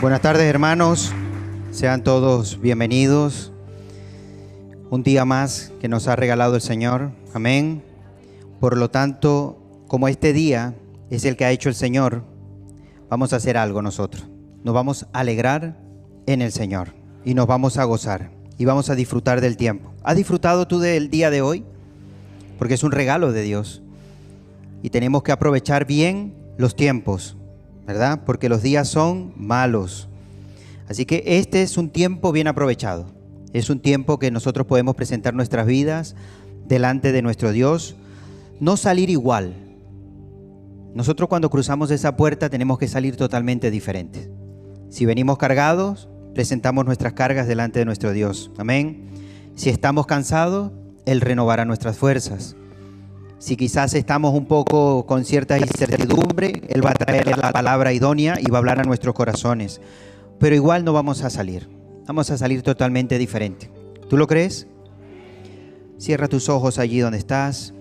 Buenas tardes, hermanos. Sean todos bienvenidos. Un día más que nos ha regalado el Señor. Amén. Por lo tanto, como este día es el que ha hecho el Señor, vamos a hacer algo nosotros. Nos vamos a alegrar en el Señor y nos vamos a gozar y vamos a disfrutar del tiempo. ¿Has disfrutado tú del día de hoy? Porque es un regalo de Dios y tenemos que aprovechar bien los tiempos, ¿verdad? Porque los días son malos. Así que este es un tiempo bien aprovechado. Es un tiempo que nosotros podemos presentar nuestras vidas delante de nuestro Dios. No salir igual. Nosotros cuando cruzamos esa puerta tenemos que salir totalmente diferentes. Si venimos cargados, presentamos nuestras cargas delante de nuestro Dios. Amén. Si estamos cansados, Él renovará nuestras fuerzas. Si quizás estamos un poco con cierta incertidumbre, Él va a traer la palabra idónea y va a hablar a nuestros corazones. Pero igual no vamos a salir. Vamos a salir totalmente diferente. ¿Tú lo crees? Cierra tus ojos allí donde estás.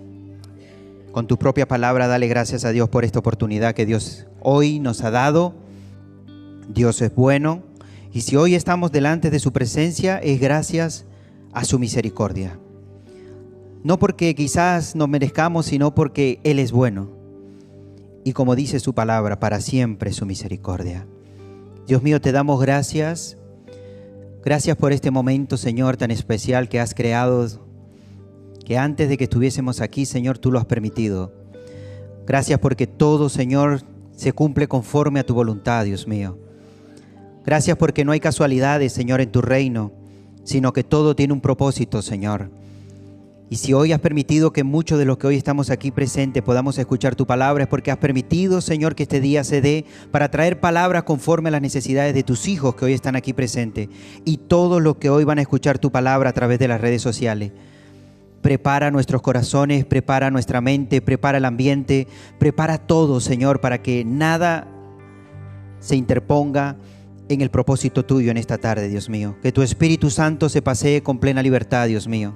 Con tu propia palabra, dale gracias a Dios por esta oportunidad que Dios hoy nos ha dado. Dios es bueno. Y si hoy estamos delante de su presencia, es gracias a su misericordia. No porque quizás nos merezcamos, sino porque Él es bueno. Y como dice su palabra, para siempre su misericordia. Dios mío, te damos gracias. Gracias por este momento, Señor, tan especial que has creado, que antes de que estuviésemos aquí, Señor, tú lo has permitido. Gracias porque todo, Señor, se cumple conforme a tu voluntad, Dios mío. Gracias porque no hay casualidades, Señor, en tu reino, sino que todo tiene un propósito, Señor. Y si hoy has permitido que muchos de los que hoy estamos aquí presentes podamos escuchar tu palabra, es porque has permitido, Señor, que este día se dé para traer palabras conforme a las necesidades de tus hijos que hoy están aquí presentes y todos los que hoy van a escuchar tu palabra a través de las redes sociales. Prepara nuestros corazones, prepara nuestra mente, prepara el ambiente, prepara todo, Señor, para que nada se interponga en el propósito tuyo en esta tarde, Dios mío. Que tu Espíritu Santo se pasee con plena libertad, Dios mío.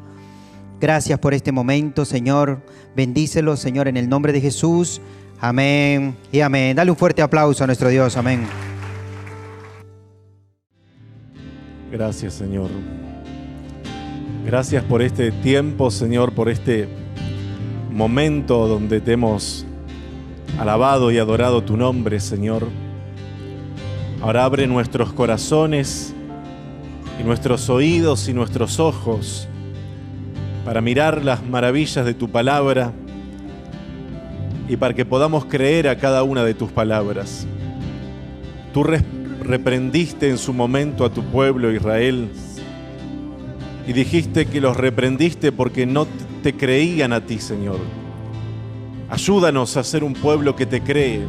Gracias por este momento, Señor. Bendícelo, Señor, en el nombre de Jesús. Amén y amén. Dale un fuerte aplauso a nuestro Dios. Amén. Gracias, Señor. Gracias por este tiempo, Señor, por este momento donde te hemos alabado y adorado tu nombre, Señor. Ahora abre nuestros corazones y nuestros oídos y nuestros ojos para mirar las maravillas de tu palabra y para que podamos creer a cada una de tus palabras. Tú reprendiste en su momento a tu pueblo Israel y dijiste que los reprendiste porque no te creían a ti, Señor. Ayúdanos a ser un pueblo que te cree,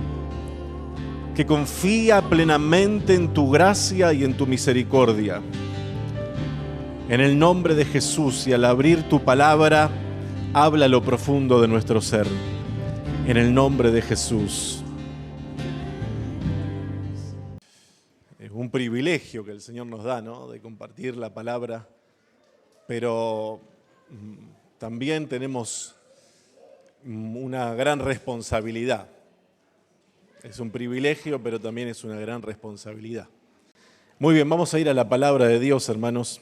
que confía plenamente en tu gracia y en tu misericordia. En el nombre de Jesús y al abrir tu palabra, habla lo profundo de nuestro ser. En el nombre de Jesús. Es un privilegio que el Señor nos da, ¿no? De compartir la palabra, pero también tenemos una gran responsabilidad. Es un privilegio, pero también es una gran responsabilidad. Muy bien, vamos a ir a la palabra de Dios, hermanos.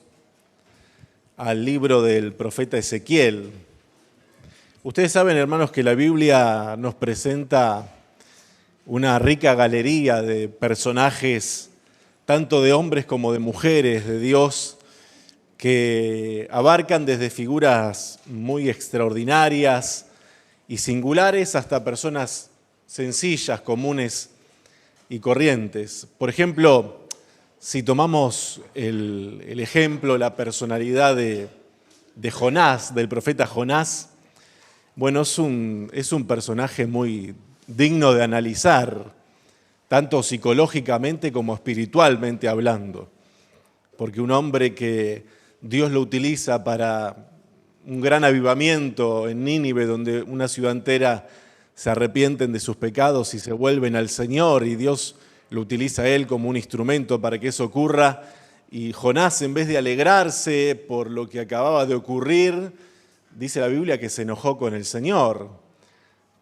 Al libro del profeta Ezequiel. Ustedes saben, hermanos, que la Biblia nos presenta una rica galería de personajes, tanto de hombres como de mujeres de Dios, que abarcan desde figuras muy extraordinarias y singulares hasta personas sencillas, comunes y corrientes. Por ejemplo, si tomamos el ejemplo, la personalidad de Jonás, del profeta Jonás, bueno, es un personaje muy digno de analizar, tanto psicológicamente como espiritualmente hablando, porque un hombre que Dios lo utiliza para un gran avivamiento en Nínive, donde una ciudad entera se arrepienten de sus pecados y se vuelven al Señor, y Dios lo utiliza a él como un instrumento para que eso ocurra. Y Jonás, en vez de alegrarse por lo que acababa de ocurrir, dice la Biblia que se enojó con el Señor,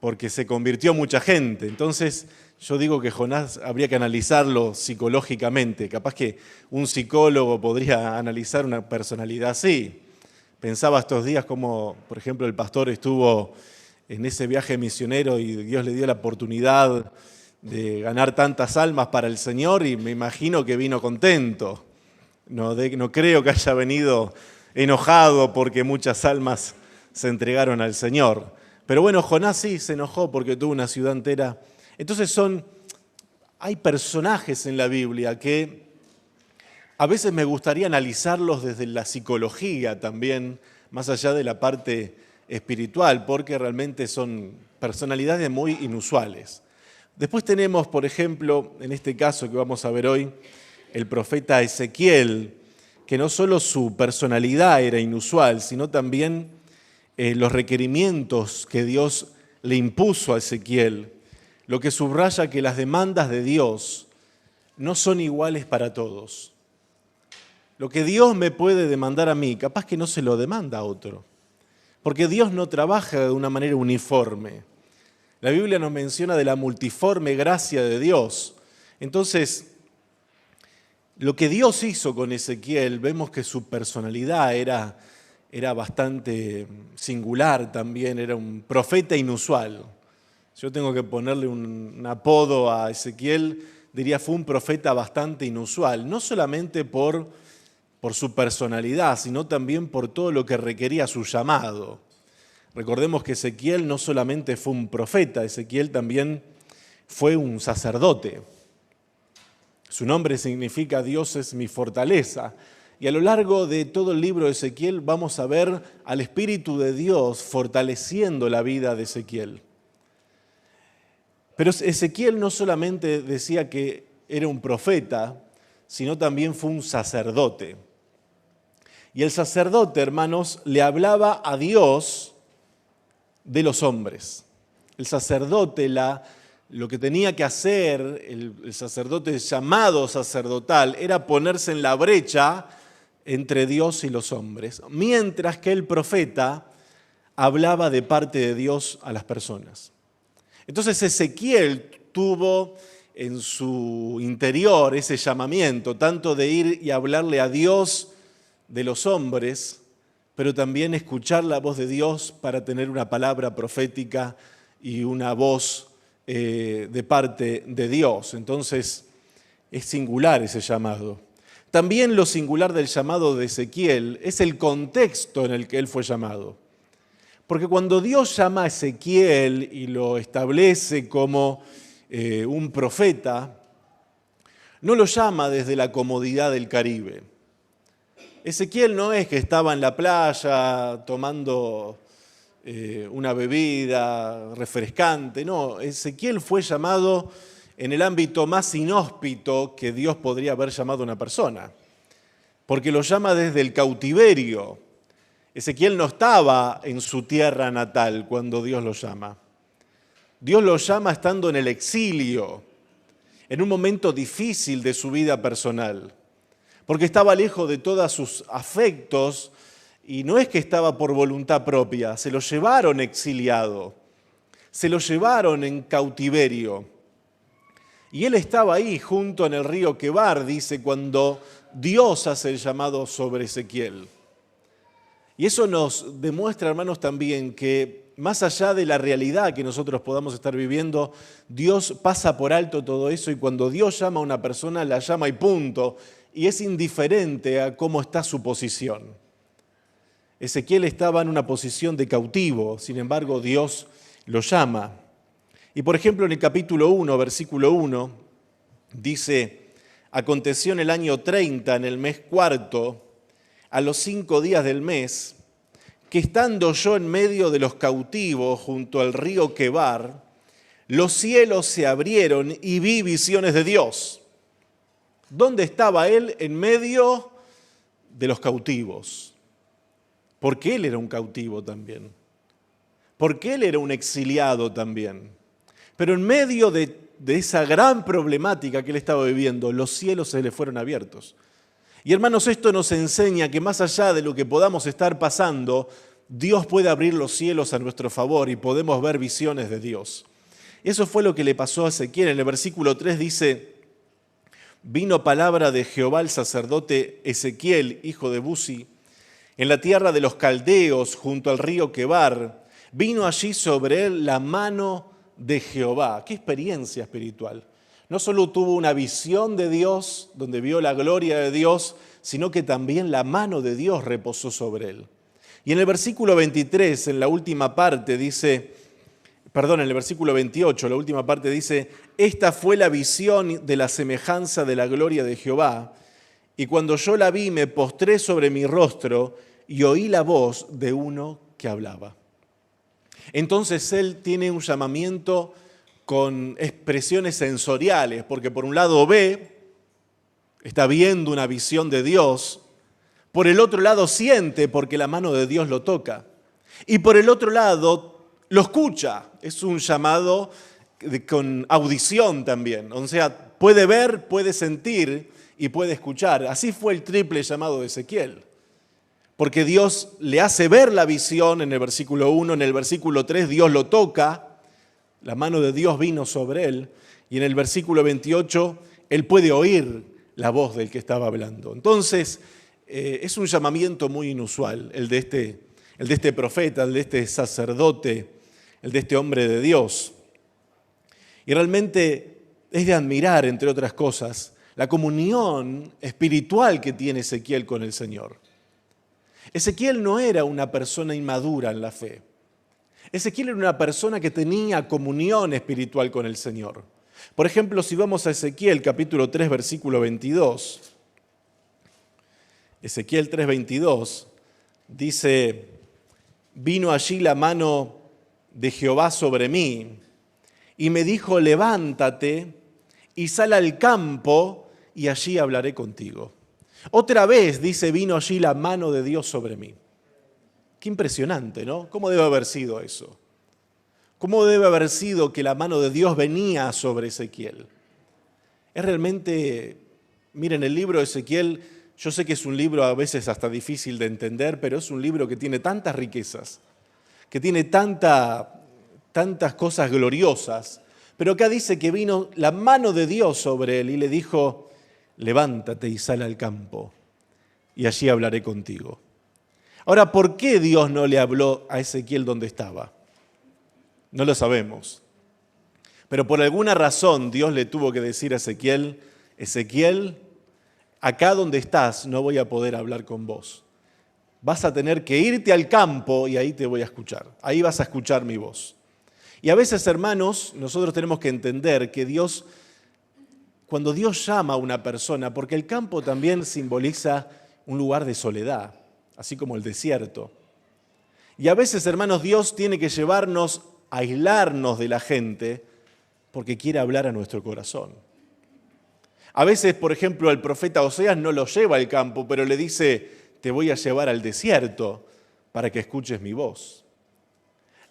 porque se convirtió mucha gente. Entonces yo digo que Jonás habría que analizarlo psicológicamente. Capaz que un psicólogo podría analizar una personalidad así. Pensaba estos días como, por ejemplo, el pastor estuvo en ese viaje misionero y Dios le dio la oportunidad de ganar tantas almas para el Señor y me imagino que vino contento. No creo que haya venido enojado porque muchas almas se entregaron al Señor. Pero bueno, Jonás sí se enojó porque tuvo una ciudad entera. Entonces hay personajes en la Biblia que a veces me gustaría analizarlos desde la psicología también, más allá de la parte espiritual, porque realmente son personalidades muy inusuales. Después tenemos, por ejemplo, en este caso que vamos a ver hoy, el profeta Ezequiel, que no solo su personalidad era inusual, sino también los requerimientos que Dios le impuso a Ezequiel, lo que subraya que las demandas de Dios no son iguales para todos. Lo que Dios me puede demandar a mí, capaz que no se lo demanda a otro, porque Dios no trabaja de una manera uniforme. La Biblia nos menciona de la multiforme gracia de Dios. Entonces, lo que Dios hizo con Ezequiel, vemos que su personalidad era bastante singular también, era un profeta inusual. Yo tengo que ponerle un apodo a Ezequiel, diría fue un profeta bastante inusual, no solamente por su personalidad, sino también por todo lo que requería su llamado. Recordemos que Ezequiel no solamente fue un profeta, Ezequiel también fue un sacerdote. Su nombre significa Dios es mi fortaleza. Y a lo largo de todo el libro de Ezequiel vamos a ver al Espíritu de Dios fortaleciendo la vida de Ezequiel. Pero Ezequiel no solamente decía que era un profeta, sino también fue un sacerdote. Y el sacerdote, hermanos, le hablaba a Dios de los hombres. El sacerdote, lo que tenía que hacer, el sacerdote llamado sacerdotal, era ponerse en la brecha entre Dios y los hombres, mientras que el profeta hablaba de parte de Dios a las personas. Entonces Ezequiel tuvo en su interior ese llamamiento, tanto de ir y hablarle a Dios de los hombres, pero también escuchar la voz de Dios para tener una palabra profética y una voz de parte de Dios. Entonces es singular ese llamado. También lo singular del llamado de Ezequiel es el contexto en el que él fue llamado. Porque cuando Dios llama a Ezequiel y lo establece como un profeta, no lo llama desde la comodidad del Caribe. Ezequiel no es que estaba en la playa tomando una bebida refrescante, no, Ezequiel fue llamado en el ámbito más inhóspito que Dios podría haber llamado a una persona, porque lo llama desde el cautiverio. Ezequiel no estaba en su tierra natal cuando Dios lo llama. Dios lo llama estando en el exilio, en un momento difícil de su vida personal, porque estaba lejos de todos sus afectos y no es que estaba por voluntad propia, se lo llevaron exiliado, se lo llevaron en cautiverio. Y él estaba ahí junto en el río Quebar, dice, cuando Dios hace el llamado sobre Ezequiel. Y eso nos demuestra, hermanos, también que más allá de la realidad que nosotros podamos estar viviendo, Dios pasa por alto todo eso y cuando Dios llama a una persona, la llama y punto. Y es indiferente a cómo está su posición. Ezequiel estaba en una posición de cautivo, sin embargo Dios lo llama. Y por ejemplo en el capítulo 1, versículo 1, dice, aconteció en el año 30, en el mes cuarto, a los 5 días del mes, que estando yo en medio de los cautivos junto al río Quebar, los cielos se abrieron y vi visiones de Dios. ¿Dónde estaba él? En medio de los cautivos. Porque él era un cautivo también. Porque él era un exiliado también. Pero en medio de esa gran problemática que él estaba viviendo, los cielos se le fueron abiertos. Y hermanos, esto nos enseña que más allá de lo que podamos estar pasando, Dios puede abrir los cielos a nuestro favor y podemos ver visiones de Dios. Eso fue lo que le pasó a Ezequiel. En el versículo 3 dice: vino palabra de Jehová al sacerdote Ezequiel, hijo de Buzi, en la tierra de los caldeos, junto al río Quebar. Vino allí sobre él la mano de Jehová. ¡Qué experiencia espiritual! No solo tuvo una visión de Dios, donde vio la gloria de Dios, sino que también la mano de Dios reposó sobre él. Y en el versículo 23, en la última parte, en el versículo 28, la última parte dice: esta fue la visión de la semejanza de la gloria de Jehová, y cuando yo la vi me postré sobre mi rostro y oí la voz de uno que hablaba. Entonces él tiene un llamamiento con expresiones sensoriales, porque por un lado está viendo una visión de Dios, por el otro lado siente porque la mano de Dios lo toca, y por el otro lado lo escucha. Es un llamado con audición también, o sea, puede ver, puede sentir y puede escuchar. Así fue el triple llamado de Ezequiel, porque Dios le hace ver la visión en el versículo 1, en el versículo 3 Dios lo toca, la mano de Dios vino sobre él, y en el versículo 28 él puede oír la voz del que estaba hablando. Entonces, es un llamamiento muy inusual, el de este profeta, el de este sacerdote, el de este hombre de Dios. Y realmente es de admirar, entre otras cosas, la comunión espiritual que tiene Ezequiel con el Señor. Ezequiel no era una persona inmadura en la fe. Ezequiel era una persona que tenía comunión espiritual con el Señor. Por ejemplo, si vamos a Ezequiel capítulo 3, versículo 22. Ezequiel 3:22 dice: vino allí la mano de Jehová sobre mí y me dijo: levántate y sal al campo y allí hablaré contigo. Otra vez dice: vino allí la mano de Dios sobre mí. Qué impresionante, ¿no? ¿Cómo debe haber sido eso? ¿Cómo debe haber sido que la mano de Dios venía sobre Ezequiel? Es realmente, miren, el libro de Ezequiel, yo sé que es un libro a veces hasta difícil de entender, pero es un libro que tiene tantas riquezas, que tiene tantas cosas gloriosas, pero acá dice que vino la mano de Dios sobre él y le dijo: levántate y sal al campo y allí hablaré contigo. Ahora, ¿por qué Dios no le habló a Ezequiel donde estaba? No lo sabemos. Pero por alguna razón Dios le tuvo que decir a Ezequiel: Ezequiel, acá donde estás no voy a poder hablar con vos. Vas a tener que irte al campo y ahí te voy a escuchar. Ahí vas a escuchar mi voz. Y a veces, hermanos, nosotros tenemos que entender que Dios, cuando Dios llama a una persona, porque el campo también simboliza un lugar de soledad, así como el desierto. Y a veces, hermanos, Dios tiene que llevarnos a aislarnos de la gente porque quiere hablar a nuestro corazón. A veces, por ejemplo, el profeta Oseas no lo lleva al campo, pero le dice: te voy a llevar al desierto para que escuches mi voz.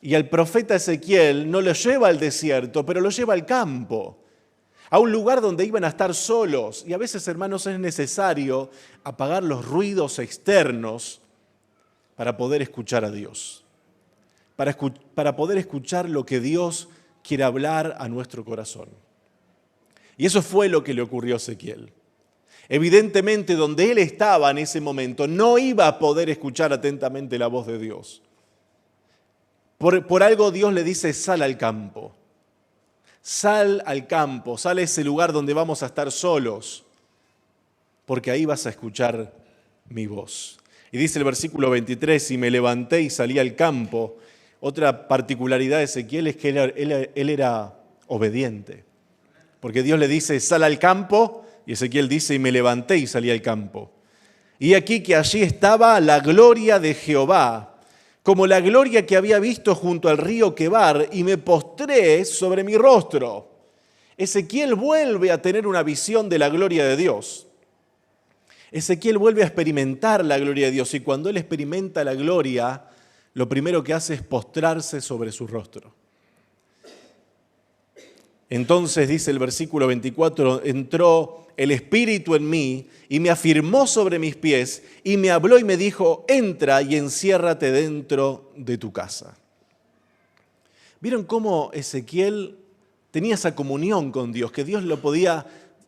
Y al profeta Ezequiel no lo lleva al desierto, pero lo lleva al campo, a un lugar donde iban a estar solos. Y a veces, hermanos, es necesario apagar los ruidos externos para poder escuchar a Dios, para poder escuchar lo que Dios quiere hablar a nuestro corazón. Y eso fue lo que le ocurrió a Ezequiel. Evidentemente, donde él estaba en ese momento, no iba a poder escuchar atentamente la voz de Dios. Por algo Dios le dice: sal al campo. Sal al campo, sal a ese lugar donde vamos a estar solos, porque ahí vas a escuchar mi voz. Y dice el versículo 23, y me levanté y salí al campo. Otra particularidad de Ezequiel es que él era obediente, porque Dios le dice: sal al campo, y Ezequiel dice: y me levanté y salí al campo. Y aquí que allí estaba la gloria de Jehová, como la gloria que había visto junto al río Quebar, y me postré sobre mi rostro. Ezequiel vuelve a tener una visión de la gloria de Dios. Ezequiel vuelve a experimentar la gloria de Dios, y cuando él experimenta la gloria, lo primero que hace es postrarse sobre su rostro. Entonces, dice el versículo 24, entró el Espíritu en mí y me afirmó sobre mis pies y me habló y me dijo, entra y enciérrate dentro de tu casa. ¿Vieron cómo Ezequiel tenía esa comunión con Dios? Que Dios lo podía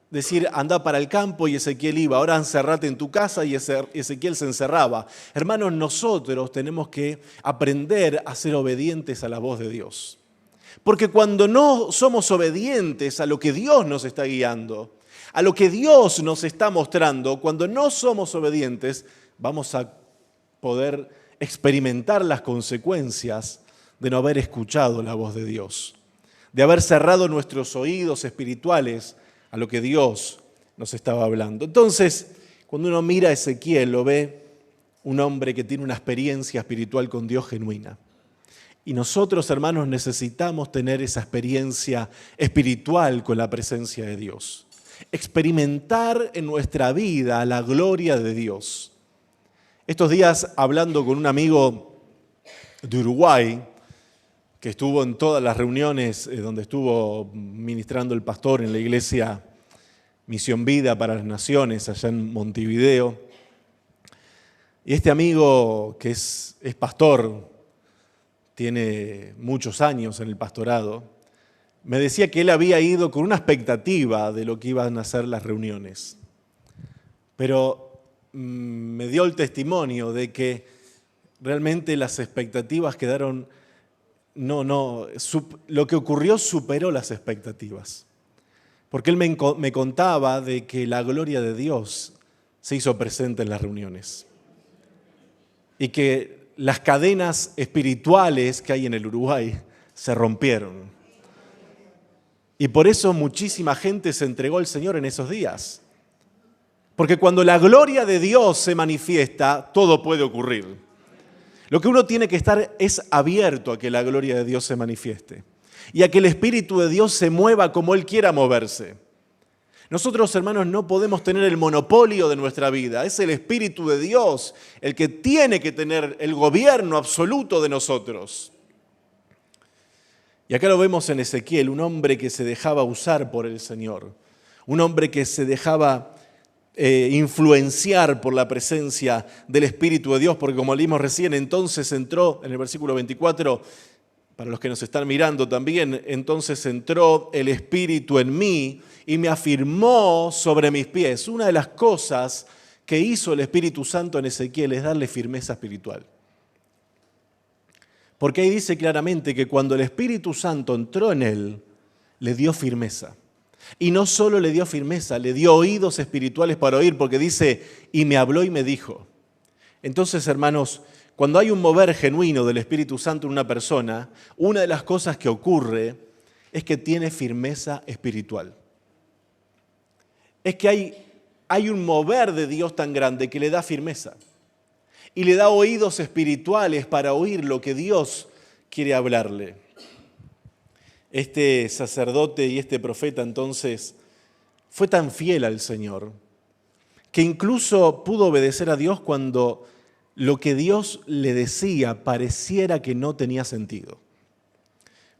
decir, anda para el campo y Ezequiel iba, ahora encérrate en tu casa y Ezequiel se encerraba. Hermanos, nosotros tenemos que aprender a ser obedientes a la voz de Dios. Porque cuando no somos obedientes a lo que Dios nos está guiando, a lo que Dios nos está mostrando, cuando no somos obedientes, vamos a poder experimentar las consecuencias de no haber escuchado la voz de Dios, de haber cerrado nuestros oídos espirituales a lo que Dios nos estaba hablando. Entonces, cuando uno mira a Ezequiel, lo ve un hombre que tiene una experiencia espiritual con Dios genuina. Y nosotros, hermanos, necesitamos tener esa experiencia espiritual con la presencia de Dios. Experimentar en nuestra vida la gloria de Dios. Estos días, hablando con un amigo de Uruguay, que estuvo en todas las reuniones donde estuvo ministrando el pastor en la iglesia Misión Vida para las Naciones, allá en Montevideo. Y este amigo, que es pastor, tiene muchos años en el pastorado, me decía que él había ido con una expectativa de lo que iban a ser las reuniones. Pero me dio el testimonio de que realmente las expectativas quedaron... lo que ocurrió superó las expectativas. Porque él me contaba de que la gloria de Dios se hizo presente en las reuniones. Y que las cadenas espirituales que hay en el Uruguay se rompieron. Y por eso muchísima gente se entregó al Señor en esos días. Porque cuando la gloria de Dios se manifiesta, todo puede ocurrir. Lo que uno tiene que estar es abierto a que la gloria de Dios se manifieste y a que el Espíritu de Dios se mueva como Él quiera moverse. Nosotros, hermanos, no podemos tener el monopolio de nuestra vida. Es el Espíritu de Dios el que tiene que tener el gobierno absoluto de nosotros. Y acá lo vemos en Ezequiel, un hombre que se dejaba usar por el Señor, un hombre que se dejaba influenciar por la presencia del Espíritu de Dios, porque como leímos recién, entonces entró, en el versículo 24, para los que nos están mirando también, entonces entró el Espíritu en mí y me afirmó sobre mis pies. Una de las cosas que hizo el Espíritu Santo en Ezequiel es darle firmeza espiritual. Porque ahí dice claramente que cuando el Espíritu Santo entró en él, le dio firmeza. Y no solo le dio firmeza, le dio oídos espirituales para oír, porque dice, y me habló y me dijo. Entonces, hermanos, cuando hay un mover genuino del Espíritu Santo en una persona, una de las cosas que ocurre es que tiene firmeza espiritual. Es que hay un mover de Dios tan grande que le da firmeza. Y le da oídos espirituales para oír lo que Dios quiere hablarle. Este sacerdote y este profeta entonces fue tan fiel al Señor que incluso pudo obedecer a Dios cuando lo que Dios le decía pareciera que no tenía sentido.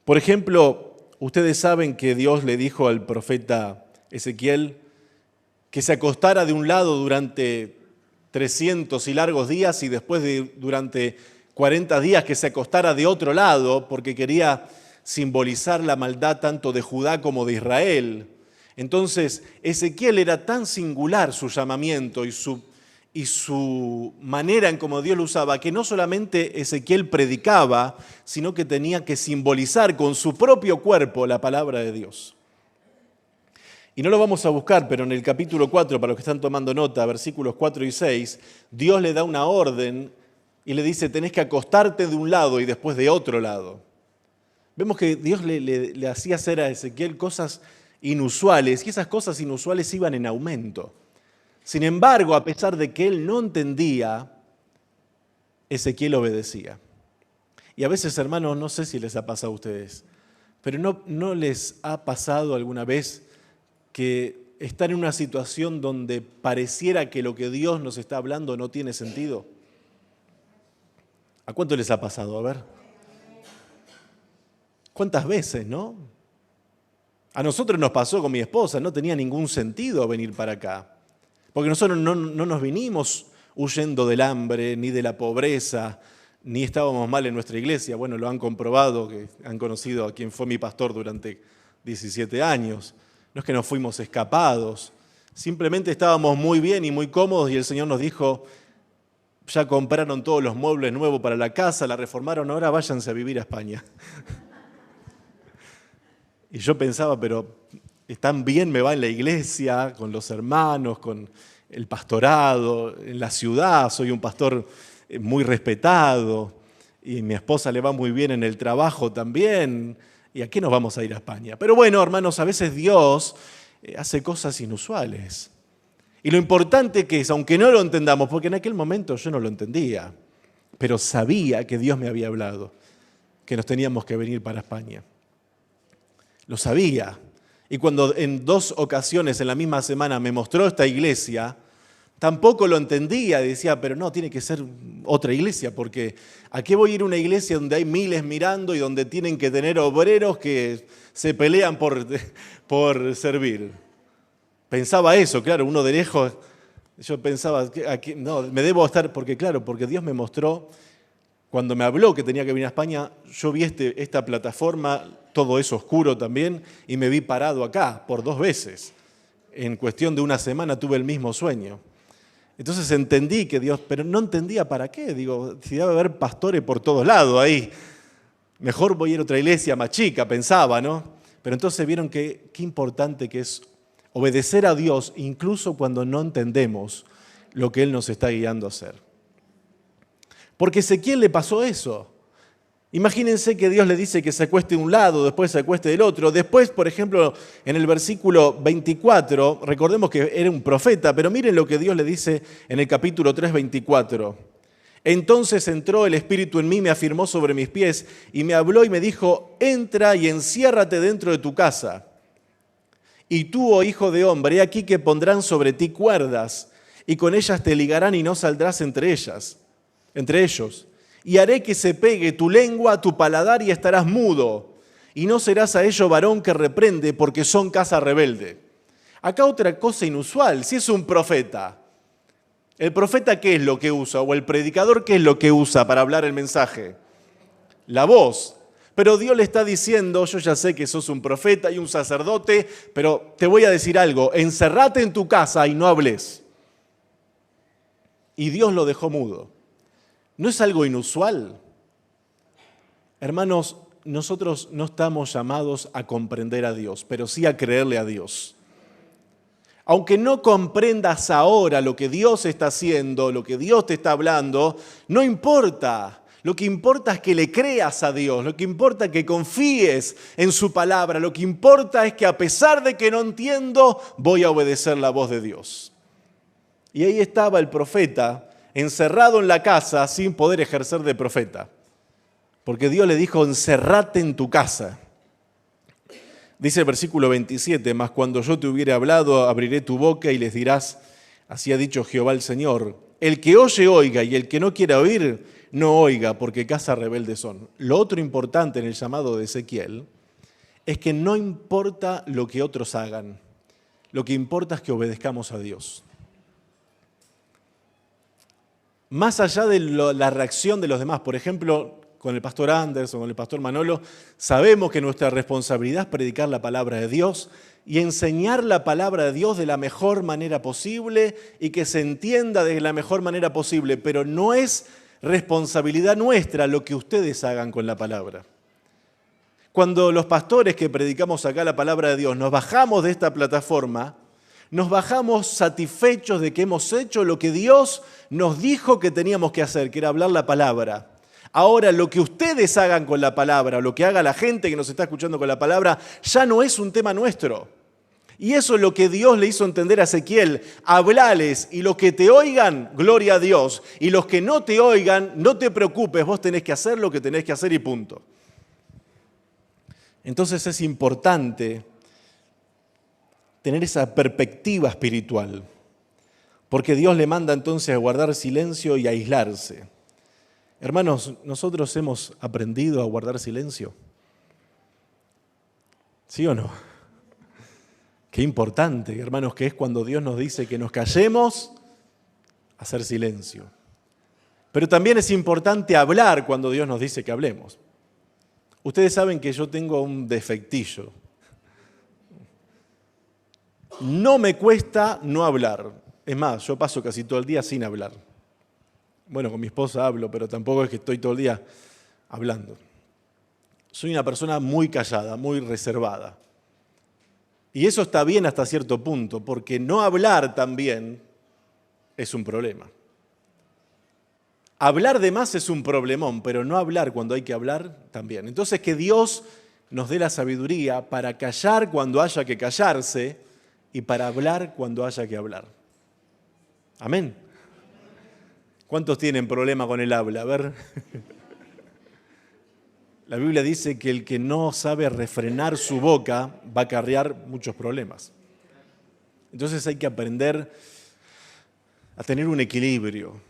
Por ejemplo, ustedes saben que Dios le dijo al profeta Ezequiel que se acostara de un lado durante 300 y largos días y después durante 40 días que se acostara de otro lado porque quería simbolizar la maldad tanto de Judá como de Israel. Entonces, Ezequiel era tan singular su llamamiento y su manera en cómo Dios lo usaba, que no solamente Ezequiel predicaba, sino que tenía que simbolizar con su propio cuerpo la palabra de Dios. Y no lo vamos a buscar, pero en el capítulo 4, para los que están tomando nota, versículos 4 y 6, Dios le da una orden y le dice, tenés que acostarte de un lado y después de otro lado. Vemos que Dios le hacía hacer a Ezequiel cosas inusuales y esas cosas inusuales iban en aumento. Sin embargo, a pesar de que él no entendía, Ezequiel obedecía. Y a veces, hermanos, no sé si les ha pasado a ustedes, pero ¿no les ha pasado alguna vez que estar en una situación donde pareciera que lo que Dios nos está hablando no tiene sentido? ¿A cuánto les ha pasado? A ver. ¿Cuántas veces, no? A nosotros nos pasó con mi esposa, no tenía ningún sentido venir para acá. Porque nosotros no nos vinimos huyendo del hambre, ni de la pobreza, ni estábamos mal en nuestra iglesia. Bueno, lo han comprobado, que han conocido a quien fue mi pastor durante 17 años. No es que nos fuimos escapados, simplemente estábamos muy bien y muy cómodos y el Señor nos dijo, ya compraron todos los muebles nuevos para la casa, la reformaron, ahora váyanse a vivir a España. Y yo pensaba, pero tan bien me va en la iglesia, con los hermanos, con el pastorado, en la ciudad, soy un pastor muy respetado, y mi esposa le va muy bien en el trabajo también, ¿y a qué nos vamos a ir a España? Pero bueno, hermanos, a veces Dios hace cosas inusuales. Y lo importante que es, aunque no lo entendamos, porque en aquel momento yo no lo entendía, pero sabía que Dios me había hablado, que nos teníamos que venir para España. Lo sabía. Y cuando en 2 ocasiones en la misma semana me mostró esta iglesia, tampoco lo entendía. Decía, pero no, tiene que ser otra iglesia, porque ¿a qué voy a ir a una iglesia donde hay miles mirando y donde tienen que tener obreros que se pelean por servir? Pensaba eso, claro, uno de lejos, yo pensaba, no, me debo estar, porque claro, porque Dios me mostró, cuando me habló que tenía que venir a España, yo vi esta plataforma, todo eso oscuro también, y me vi parado acá por 2 veces. En cuestión de una semana tuve el mismo sueño. Entonces entendí que Dios, pero no entendía para qué. Digo, si debe haber pastores por todos lados ahí. Mejor voy a ir a otra iglesia más chica, pensaba, ¿no? Pero entonces vieron qué importante que es obedecer a Dios incluso cuando no entendemos lo que Él nos está guiando a hacer. Porque a Ezequiel le pasó eso. Imagínense que Dios le dice que se acueste de un lado, después se acueste del otro. Después, por ejemplo, en el versículo 24, recordemos que era un profeta, pero miren lo que Dios le dice en el capítulo 3, 24. Entonces entró el Espíritu en mí, me afirmó sobre mis pies y me habló y me dijo, entra y enciérrate dentro de tu casa. Y tú, oh hijo de hombre, he aquí que pondrán sobre ti cuerdas y con ellas te ligarán y no saldrás entre ellos. Y haré que se pegue tu lengua a tu paladar y estarás mudo, y no serás a ello varón que reprende, porque son casa rebelde. Acá otra cosa inusual, si es un profeta, ¿el profeta qué es lo que usa? O el predicador ¿qué es lo que usa para hablar el mensaje? La voz. Pero Dios le está diciendo, yo ya sé que sos un profeta y un sacerdote, pero te voy a decir algo, encerrate en tu casa y no hables. Y Dios lo dejó mudo. ¿No es algo inusual? Hermanos, nosotros no estamos llamados a comprender a Dios, pero sí a creerle a Dios. Aunque no comprendas ahora lo que Dios está haciendo, lo que Dios te está hablando, no importa. Lo que importa es que le creas a Dios, lo que importa es que confíes en su palabra, lo que importa es que a pesar de que no entiendo, voy a obedecer la voz de Dios. Y ahí estaba el profeta, encerrado en la casa sin poder ejercer de profeta. Porque Dios le dijo, encerrate en tu casa. Dice el versículo 27, mas cuando yo te hubiere hablado, abriré tu boca y les dirás, así ha dicho Jehová el Señor, el que oye, oiga, y el que no quiera oír, no oiga, porque casa rebelde son. Lo otro importante en el llamado de Ezequiel es que no importa lo que otros hagan, lo que importa es que obedezcamos a Dios. Más allá de la reacción de los demás, por ejemplo, con el pastor Anderson, con el pastor Manolo, sabemos que nuestra responsabilidad es predicar la palabra de Dios y enseñar la palabra de Dios de la mejor manera posible y que se entienda de la mejor manera posible, pero no es responsabilidad nuestra lo que ustedes hagan con la palabra. Cuando los pastores que predicamos acá la palabra de Dios nos bajamos de esta plataforma, nos bajamos satisfechos de que hemos hecho lo que Dios nos dijo que teníamos que hacer, que era hablar la palabra. Ahora, lo que ustedes hagan con la palabra, lo que haga la gente que nos está escuchando con la palabra, ya no es un tema nuestro. Y eso es lo que Dios le hizo entender a Ezequiel. Hablales y los que te oigan, gloria a Dios. Y los que no te oigan, no te preocupes, vos tenés que hacer lo que tenés que hacer y punto. Entonces es importante tener esa perspectiva espiritual, porque Dios le manda entonces a guardar silencio y a aislarse. Hermanos, ¿nosotros hemos aprendido a guardar silencio? ¿Sí o no? Qué importante, hermanos, que es cuando Dios nos dice que nos callemos, hacer silencio. Pero también es importante hablar cuando Dios nos dice que hablemos. Ustedes saben que yo tengo un defectillo. No me cuesta no hablar. Es más, yo paso casi todo el día sin hablar. Bueno, con mi esposa hablo, pero tampoco es que estoy todo el día hablando. Soy una persona muy callada, muy reservada. Y eso está bien hasta cierto punto, porque no hablar también es un problema. Hablar de más es un problemón, pero no hablar cuando hay que hablar también. Entonces que Dios nos dé la sabiduría para callar cuando haya que callarse y para hablar cuando haya que hablar. Amén. ¿Cuántos tienen problema con el habla? A ver. La Biblia dice que el que no sabe refrenar su boca va a acarrear muchos problemas. Entonces hay que aprender a tener un equilibrio.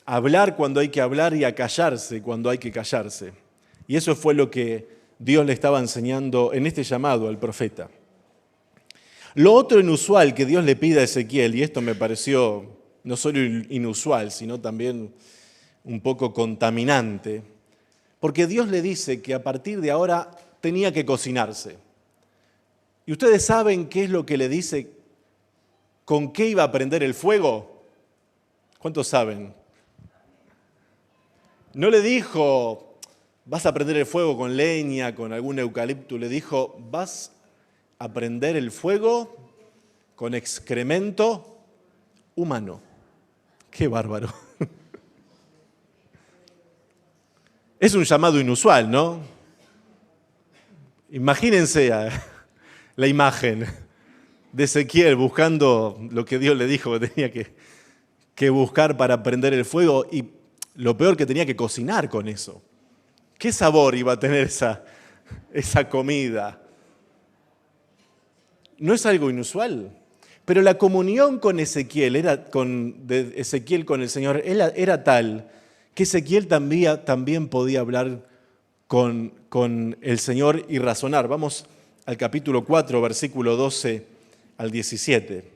A hablar cuando hay que hablar y a callarse cuando hay que callarse. Y eso fue lo que Dios le estaba enseñando en este llamado al profeta. Lo otro inusual que Dios le pide a Ezequiel, y esto me pareció no solo inusual, sino también un poco contaminante, porque Dios le dice que a partir de ahora tenía que cocinarse. ¿Y ustedes saben qué es lo que le dice? ¿Con qué iba a prender el fuego? ¿Cuántos saben? No le dijo, vas a prender el fuego con leña, con algún eucalipto. Le dijo, vas a prender el fuego con excremento humano. ¡Qué bárbaro! Es un llamado inusual, ¿no? Imagínense la imagen de Ezequiel buscando lo que Dios le dijo que tenía que buscar para prender el fuego y lo peor que tenía que cocinar con eso. ¿Qué sabor iba a tener esa comida? ¿No es algo inusual? Pero la comunión con Ezequiel, de Ezequiel con el Señor, era tal que Ezequiel también podía hablar con el Señor y razonar. Vamos al capítulo 4, versículo 12 al 17.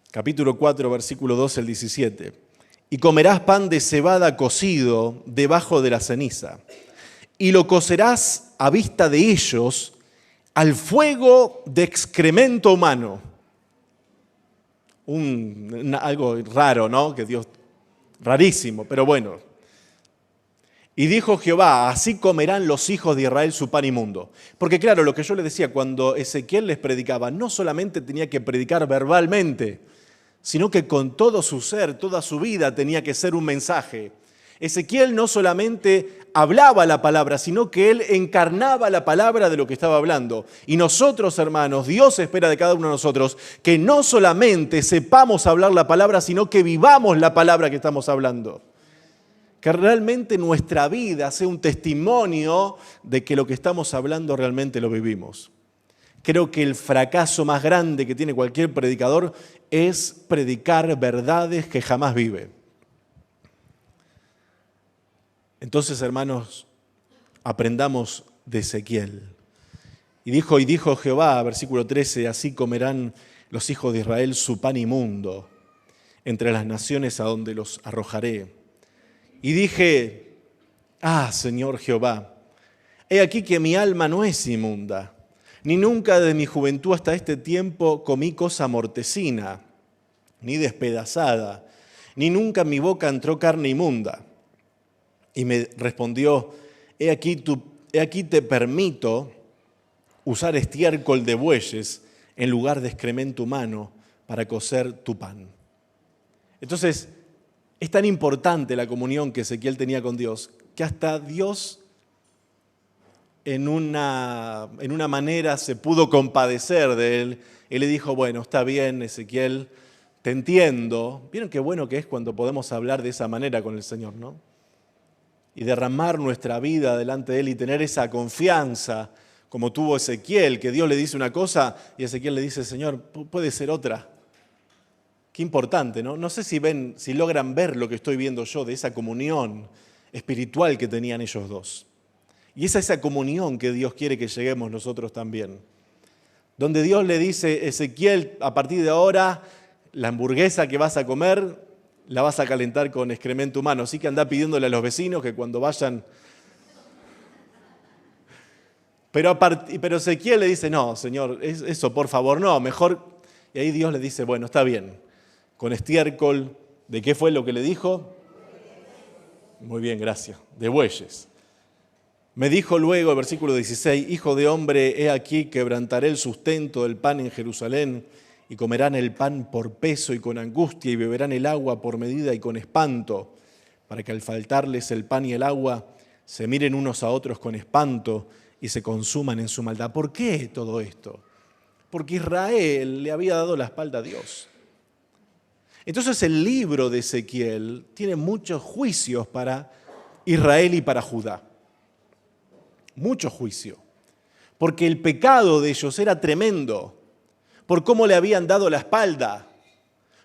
Capítulo 4, versículo 12 al 17. Y comerás pan de cebada cocido debajo de la ceniza, y lo cocerás a vista de ellos al fuego de excremento humano. Algo raro, ¿no? Que Dios, rarísimo, pero bueno. Y dijo Jehová, así comerán los hijos de Israel su pan inmundo. Porque claro, lo que yo les decía, cuando Ezequiel les predicaba, no solamente tenía que predicar verbalmente, sino que con todo su ser, toda su vida tenía que ser un mensaje. Ezequiel no solamente hablaba la palabra, sino que él encarnaba la palabra de lo que estaba hablando. Y nosotros, hermanos, Dios espera de cada uno de nosotros que no solamente sepamos hablar la palabra, sino que vivamos la palabra que estamos hablando. Que realmente nuestra vida sea un testimonio de que lo que estamos hablando realmente lo vivimos. Creo que el fracaso más grande que tiene cualquier predicador es predicar verdades que jamás vive. Entonces, hermanos, aprendamos de Ezequiel. Y dijo Jehová, versículo 13, así comerán los hijos de Israel su pan inmundo entre las naciones a donde los arrojaré. Y dije, Señor Jehová, he aquí que mi alma no es inmunda, ni nunca de mi juventud hasta este tiempo comí cosa mortecina, ni despedazada, ni nunca en mi boca entró carne inmunda. Y me respondió, he aquí te permito usar estiércol de bueyes en lugar de excremento humano para cocer tu pan. Entonces, es tan importante la comunión que Ezequiel tenía con Dios, que hasta Dios en una manera se pudo compadecer de él. Él le dijo, bueno, está bien, Ezequiel, te entiendo. ¿Vieron qué bueno que es cuando podemos hablar de esa manera con el Señor, no? Y derramar nuestra vida delante de Él y tener esa confianza, como tuvo Ezequiel, que Dios le dice una cosa y Ezequiel le dice, Señor, puede ser otra. Qué importante, ¿no? No sé si logran ver lo que estoy viendo yo de esa comunión espiritual que tenían ellos dos. Y es a esa comunión que Dios quiere que lleguemos nosotros también. Donde Dios le dice, Ezequiel, a partir de ahora, la hamburguesa que vas a comer la vas a calentar con excremento humano. Así que anda pidiéndole a los vecinos que cuando vayan... Pero Ezequiel le dice, no, Señor, eso por favor no, mejor... Y ahí Dios le dice, bueno, está bien, con estiércol, ¿de qué fue lo que le dijo? Muy bien, gracias, de bueyes. Me dijo luego, el versículo 16, hijo de hombre, he aquí quebrantaré el sustento del pan en Jerusalén, y comerán el pan por peso y con angustia, y beberán el agua por medida y con espanto, para que al faltarles el pan y el agua, se miren unos a otros con espanto y se consuman en su maldad. ¿Por qué todo esto? Porque Israel le había dado la espalda a Dios. Entonces el libro de Ezequiel tiene muchos juicios para Israel y para Judá. Mucho juicio. Porque el pecado de ellos era tremendo. Por cómo le habían dado la espalda.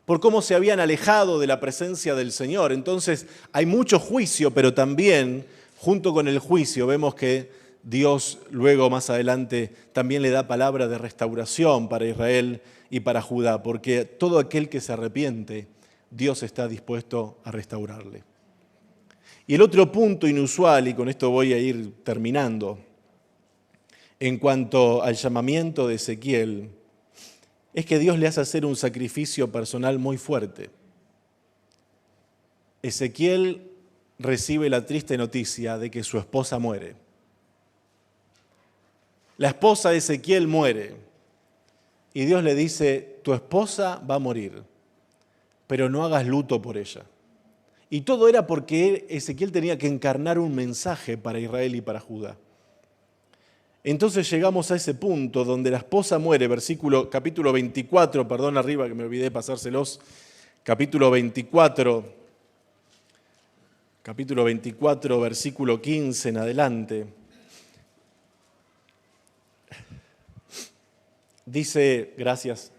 Por cómo se habían alejado de la presencia del Señor. Entonces hay mucho juicio, pero también, junto con el juicio, vemos que Dios luego más adelante también le da palabra de restauración para Israel y para Judá, porque todo aquel que se arrepiente, Dios está dispuesto a restaurarle. Y el otro punto inusual, y con esto voy a ir terminando, en cuanto al llamamiento de Ezequiel, es que Dios le hace hacer un sacrificio personal muy fuerte. Ezequiel recibe la triste noticia de que su esposa muere. La esposa de Ezequiel muere y Dios le dice, tu esposa va a morir, pero no hagas luto por ella. Y todo era porque Ezequiel tenía que encarnar un mensaje para Israel y para Judá. Entonces llegamos a ese punto donde la esposa muere, capítulo 24, perdón arriba que me olvidé de pasárselos, capítulo 24, versículo 15 en adelante. Dice, gracias,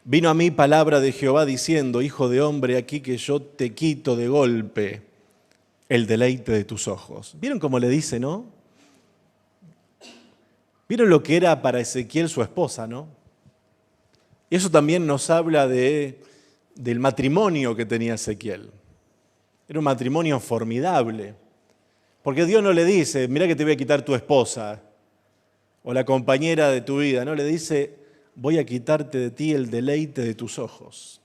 vino a mí palabra de Jehová diciendo, hijo de hombre, aquí que yo te quito de golpe el deleite de tus ojos. ¿Vieron cómo le dice, no? ¿Vieron lo que era para Ezequiel su esposa, no? Y eso también nos habla del matrimonio que tenía Ezequiel. Era un matrimonio formidable, porque Dios no le dice, mira que te voy a quitar tu esposa, o la compañera de tu vida, no, le dice, voy a quitarte de ti el deleite de tus ojos.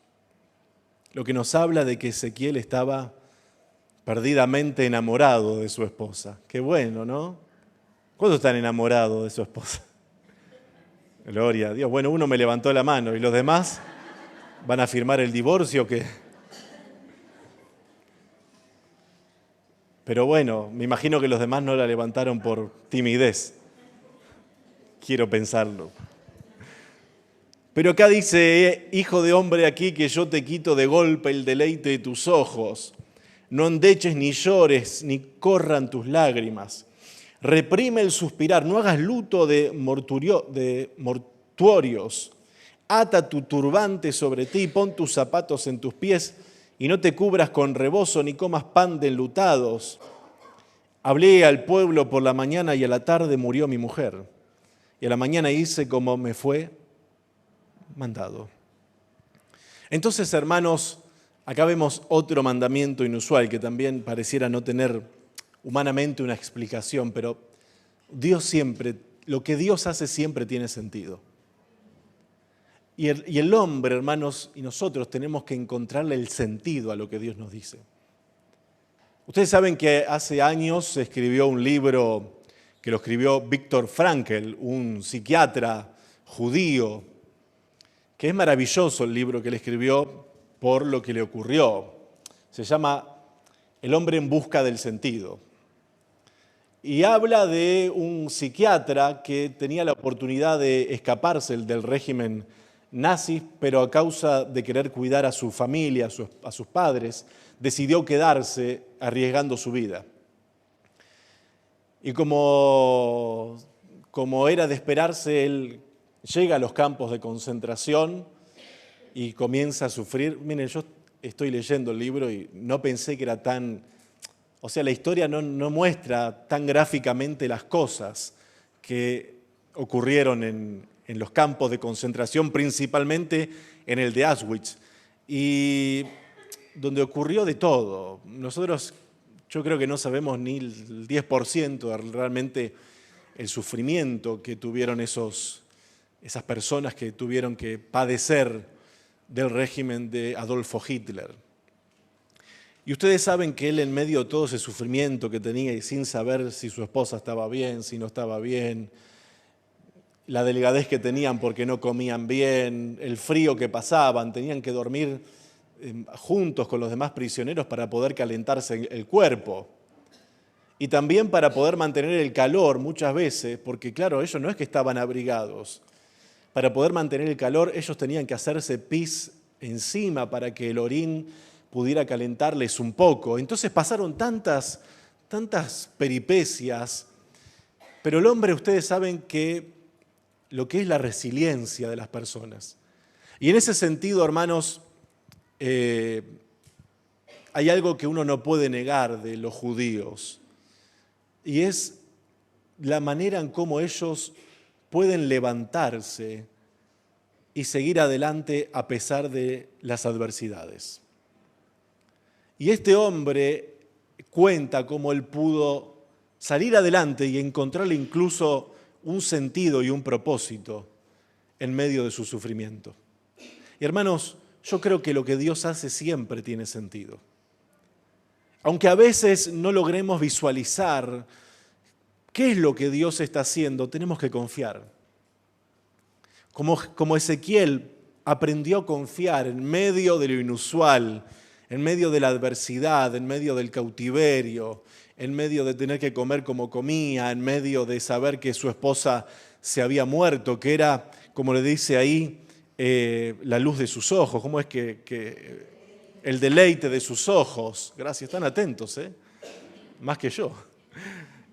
Lo que nos habla de que Ezequiel estaba perdidamente enamorado de su esposa. Qué bueno, ¿no? ¿Cuántos están enamorados de su esposa? Gloria a Dios. Bueno, uno me levantó la mano y los demás van a firmar el divorcio que... Pero bueno, me imagino que los demás no la levantaron por timidez. Quiero pensarlo. Pero acá dice, hijo de hombre aquí que yo te quito de golpe el deleite de tus ojos. No endeches ni llores, ni corran tus lágrimas. Reprime el suspirar, no hagas luto de mortuorios. Ata tu turbante sobre ti, pon tus zapatos en tus pies y no te cubras con rebozo ni comas pan de enlutados. Hablé al pueblo por la mañana y a la tarde murió mi mujer. Y a la mañana hice como me fue mandado. Entonces, hermanos, acá vemos otro mandamiento inusual que también pareciera no tener humanamente una explicación, pero lo que Dios hace siempre tiene sentido. Y el hombre, hermanos, y nosotros tenemos que encontrarle el sentido a lo que Dios nos dice. Ustedes saben que hace años se escribió un libro que lo escribió Viktor Frankl, un psiquiatra judío, que es maravilloso el libro que él escribió por lo que le ocurrió. Se llama El hombre en busca del sentido. Y habla de un psiquiatra que tenía la oportunidad de escaparse del régimen nazi, pero a causa de querer cuidar a su familia, a sus padres, decidió quedarse arriesgando su vida. Y como era de esperarse, él llega a los campos de concentración y comienza a sufrir. Miren, yo estoy leyendo el libro y no pensé que era tan O sea, la historia no muestra tan gráficamente las cosas que ocurrieron en los campos de concentración, principalmente en el de Auschwitz, y donde ocurrió de todo. Nosotros, yo creo que no sabemos ni el 10% de realmente el sufrimiento que tuvieron esas personas que tuvieron que padecer del régimen de Adolfo Hitler. Y ustedes saben que él, en medio de todo ese sufrimiento que tenía y sin saber si su esposa estaba bien, si no estaba bien, la delgadez que tenían porque no comían bien, el frío que pasaban, tenían que dormir juntos con los demás prisioneros para poder calentarse el cuerpo. Y también para poder mantener el calor muchas veces, porque claro, ellos no es que estaban abrigados. Para poder mantener el calor, ellos tenían que hacerse pis encima para que el orín pudiera calentarles un poco. Entonces pasaron tantas peripecias, pero el hombre, ustedes saben que lo que es la resiliencia de las personas. Y en ese sentido, hermanos, hay algo que uno no puede negar de los judíos, y es la manera en cómo ellos pueden levantarse y seguir adelante a pesar de las adversidades. Y este hombre cuenta cómo él pudo salir adelante y encontrarle incluso un sentido y un propósito en medio de su sufrimiento. Y hermanos, yo creo que lo que Dios hace siempre tiene sentido. Aunque a veces no logremos visualizar qué es lo que Dios está haciendo, tenemos que confiar. Como Ezequiel aprendió a confiar en medio de lo inusual, en medio de la adversidad, en medio del cautiverio, en medio de tener que comer como comía, en medio de saber que su esposa se había muerto, que era, como le dice ahí, la luz de sus ojos. ¿Cómo es que el deleite de sus ojos? Gracias, están atentos, más que yo.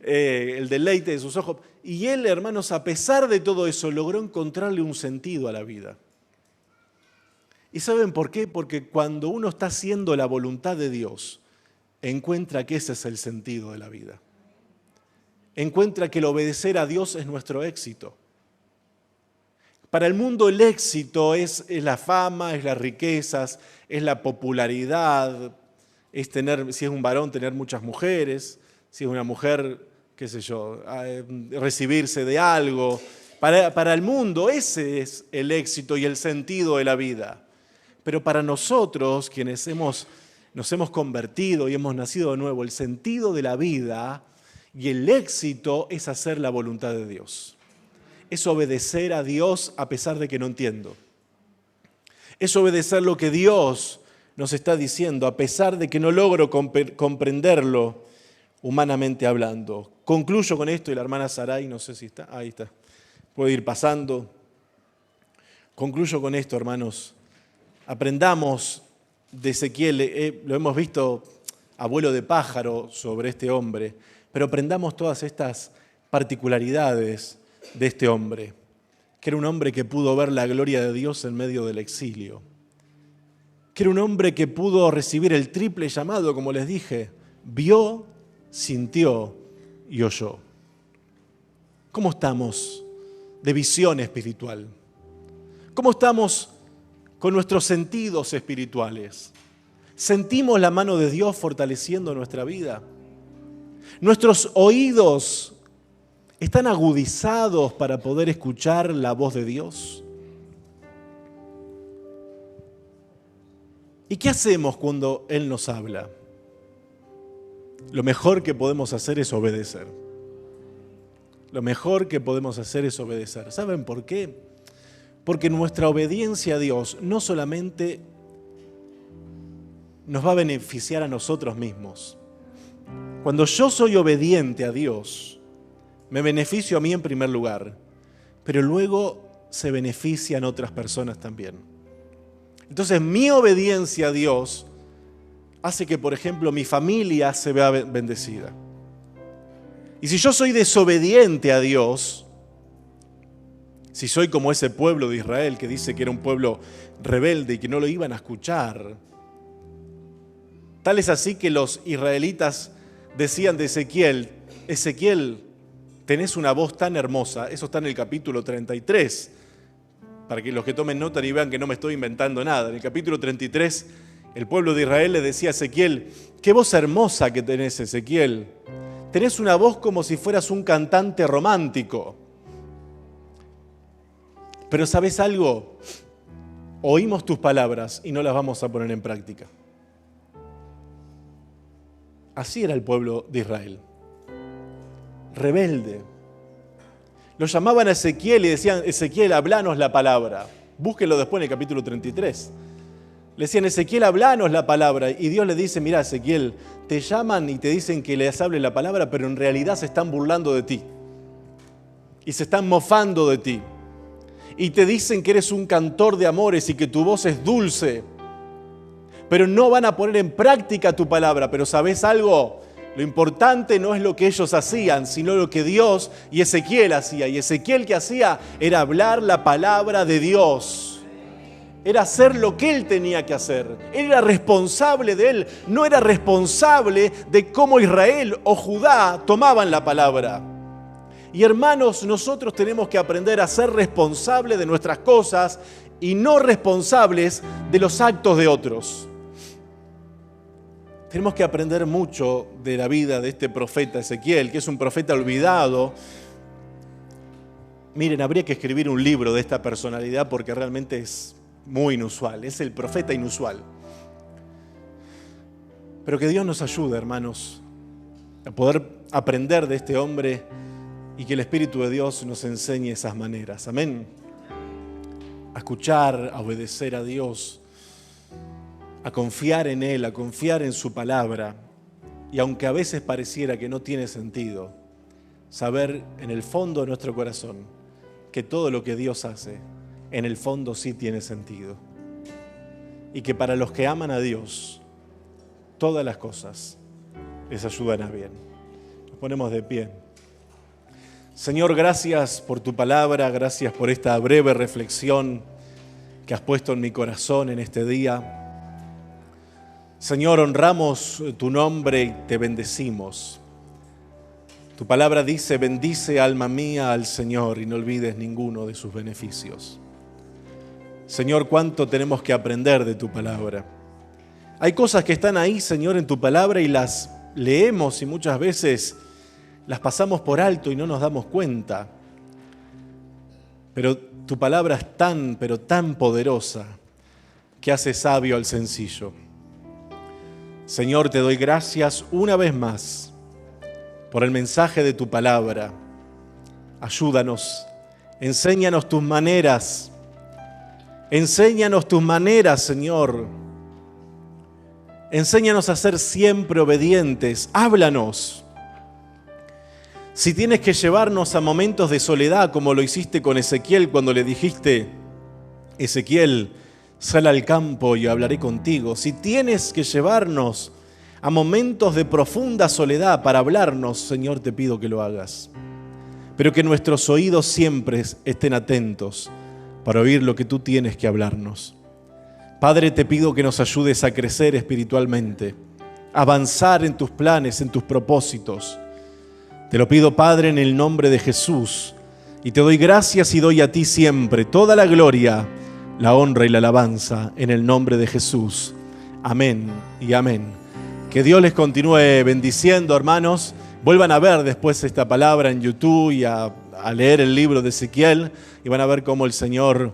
El deleite de sus ojos. Y él, hermanos, a pesar de todo eso, logró encontrarle un sentido a la vida. ¿Y saben por qué? Porque cuando uno está haciendo la voluntad de Dios, encuentra que ese es el sentido de la vida. Encuentra que el obedecer a Dios es nuestro éxito. Para el mundo el éxito es la fama, es las riquezas, es la popularidad, es tener, si es un varón, tener muchas mujeres, si es una mujer, qué sé yo, recibirse de algo. Para el mundo ese es el éxito y el sentido de la vida. Pero para nosotros, quienes nos hemos convertido y hemos nacido de nuevo, el sentido de la vida y el éxito es hacer la voluntad de Dios. Es obedecer a Dios a pesar de que no entiendo. Es obedecer lo que Dios nos está diciendo a pesar de que no logro comprenderlo humanamente hablando. Concluyo con esto y la hermana Saray, no sé si está, ahí está, puede ir pasando. Concluyo con esto, hermanos. Aprendamos de Ezequiel, lo hemos visto a vuelo de pájaro sobre este hombre, pero aprendamos todas estas particularidades de este hombre, que era un hombre que pudo ver la gloria de Dios en medio del exilio, que era un hombre que pudo recibir el triple llamado, como les dije, vio, sintió y oyó. ¿Cómo estamos de visión espiritual? ¿Cómo estamos con nuestros sentidos espirituales? ¿Sentimos la mano de Dios fortaleciendo nuestra vida? ¿Nuestros oídos están agudizados para poder escuchar la voz de Dios? ¿Y qué hacemos cuando Él nos habla? Lo mejor que podemos hacer es obedecer. Lo mejor que podemos hacer es obedecer. ¿Saben por qué? Porque nuestra obediencia a Dios no solamente nos va a beneficiar a nosotros mismos. Cuando yo soy obediente a Dios, me beneficio a mí en primer lugar, pero luego se benefician otras personas también. Entonces, mi obediencia a Dios hace que, por ejemplo, mi familia se vea bendecida. Y si yo soy desobediente a Dios, si soy como ese pueblo de Israel que dice que era un pueblo rebelde y que no lo iban a escuchar, tal es así que los israelitas decían de Ezequiel: Ezequiel, tenés una voz tan hermosa. Eso está en el capítulo 33, para que los que tomen nota y vean que no me estoy inventando nada. En el capítulo 33, el pueblo de Israel le decía a Ezequiel: qué voz hermosa que tenés, Ezequiel. Tenés una voz como si fueras un cantante romántico. Pero ¿sabés algo? Oímos tus palabras y no las vamos a poner en práctica. Así era el pueblo de Israel. Rebelde. Lo llamaban a Ezequiel y decían: Ezequiel, hablanos la palabra. Búsquenlo después en el capítulo 33. Le decían: Ezequiel, hablanos la palabra. Y Dios le dice: mira, Ezequiel, te llaman y te dicen que les hables la palabra, pero en realidad se están burlando de ti. Y se están mofando de ti. Y te dicen que eres un cantor de amores y que tu voz es dulce. Pero no van a poner en práctica tu palabra. Pero ¿sabés algo? Lo importante no es lo que ellos hacían, sino lo que Dios y Ezequiel hacía. Y Ezequiel, ¿qué hacía? Era hablar la palabra de Dios. Era hacer lo que él tenía que hacer. Él era responsable de él. No era responsable de cómo Israel o Judá tomaban la palabra. Y hermanos, nosotros tenemos que aprender a ser responsables de nuestras cosas y no responsables de los actos de otros. Tenemos que aprender mucho de la vida de este profeta Ezequiel, que es un profeta olvidado. Miren, habría que escribir un libro de esta personalidad porque realmente es muy inusual, es el profeta inusual. Pero que Dios nos ayude, hermanos, a poder aprender de este hombre y que el Espíritu de Dios nos enseñe esas maneras. Amén. A escuchar, a obedecer a Dios, a confiar en Él, a confiar en su palabra. Y aunque a veces pareciera que no tiene sentido, saber en el fondo de nuestro corazón que todo lo que Dios hace, en el fondo sí tiene sentido. Y que para los que aman a Dios, todas las cosas les ayudan a bien. Nos ponemos de pie. Señor, gracias por tu palabra, gracias por esta breve reflexión que has puesto en mi corazón en este día. Señor, honramos tu nombre y te bendecimos. Tu palabra dice: bendice, alma mía, al Señor y no olvides ninguno de sus beneficios. Señor, cuánto tenemos que aprender de tu palabra. Hay cosas que están ahí, Señor, en tu palabra y las leemos y muchas veces las pasamos por alto y no nos damos cuenta. Pero tu palabra es tan, pero tan poderosa que hace sabio al sencillo. Señor, te doy gracias una vez más por el mensaje de tu palabra. Ayúdanos, enséñanos tus maneras. Enséñanos tus maneras, Señor. Enséñanos a ser siempre obedientes. Háblanos. Si tienes que llevarnos a momentos de soledad, como lo hiciste con Ezequiel cuando le dijiste: Ezequiel, sal al campo y hablaré contigo. Si tienes que llevarnos a momentos de profunda soledad para hablarnos, Señor, te pido que lo hagas. Pero que nuestros oídos siempre estén atentos para oír lo que tú tienes que hablarnos. Padre, te pido que nos ayudes a crecer espiritualmente, a avanzar en tus planes, en tus propósitos. Te lo pido, Padre, en el nombre de Jesús. Y te doy gracias y doy a ti siempre toda la gloria, la honra y la alabanza en el nombre de Jesús. Amén y amén. Que Dios les continúe bendiciendo, hermanos. Vuelvan a ver después esta palabra en YouTube y a leer el libro de Ezequiel y van a ver cómo el Señor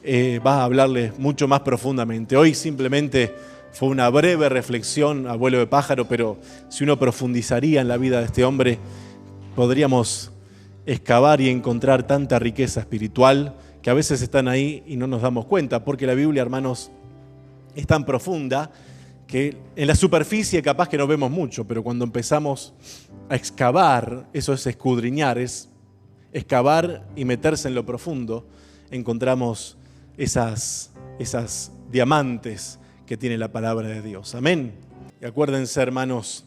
va a hablarles mucho más profundamente. Hoy simplemente fue una breve reflexión a vuelo de pájaro, pero si uno profundizaría en la vida de este hombre, podríamos excavar y encontrar tanta riqueza espiritual que a veces están ahí y no nos damos cuenta, porque la Biblia, hermanos, es tan profunda que en la superficie capaz que no vemos mucho, pero cuando empezamos a excavar, eso es escudriñar, es excavar y meterse en lo profundo, encontramos esas diamantes que tiene la palabra de Dios. Amén. Y acuérdense, hermanos,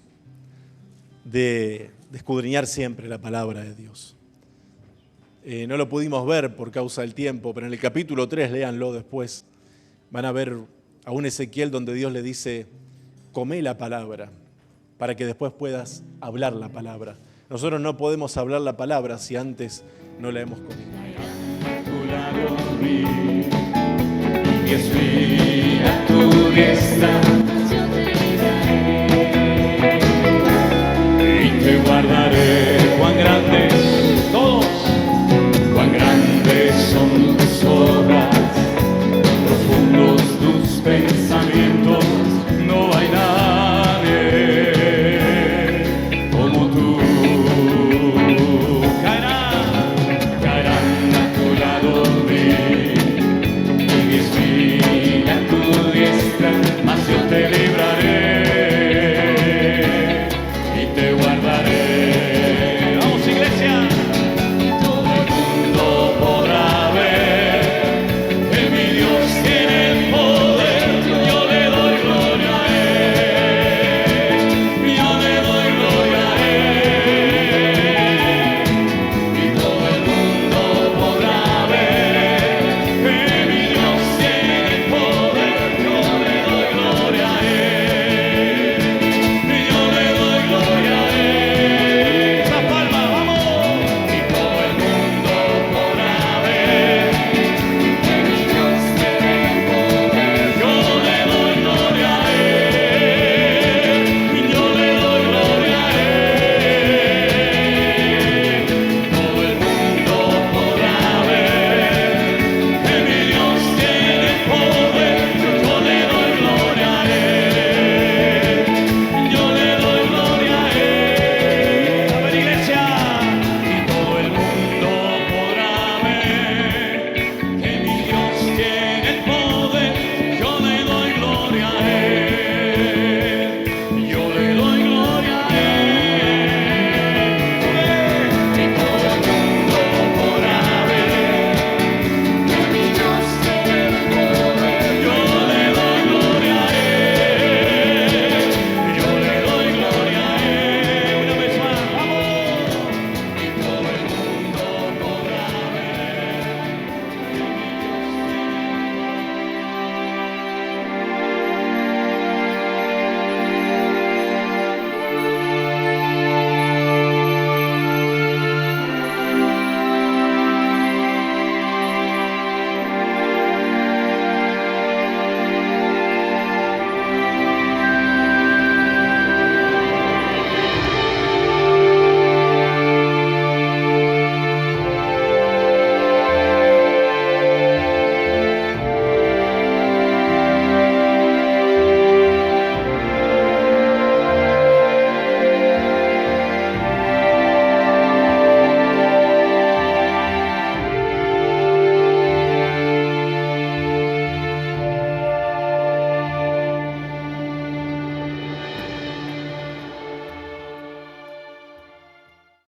de escudriñar siempre la palabra de Dios. No lo pudimos ver por causa del tiempo, pero en el capítulo 3, léanlo después, van a ver a un Ezequiel donde Dios le dice: comé la palabra. para que después puedas hablar la palabra. Nosotros no podemos hablar la palabra si antes no la hemos comido. Mi espina tu diestra, yo te guiaré y te guardaré.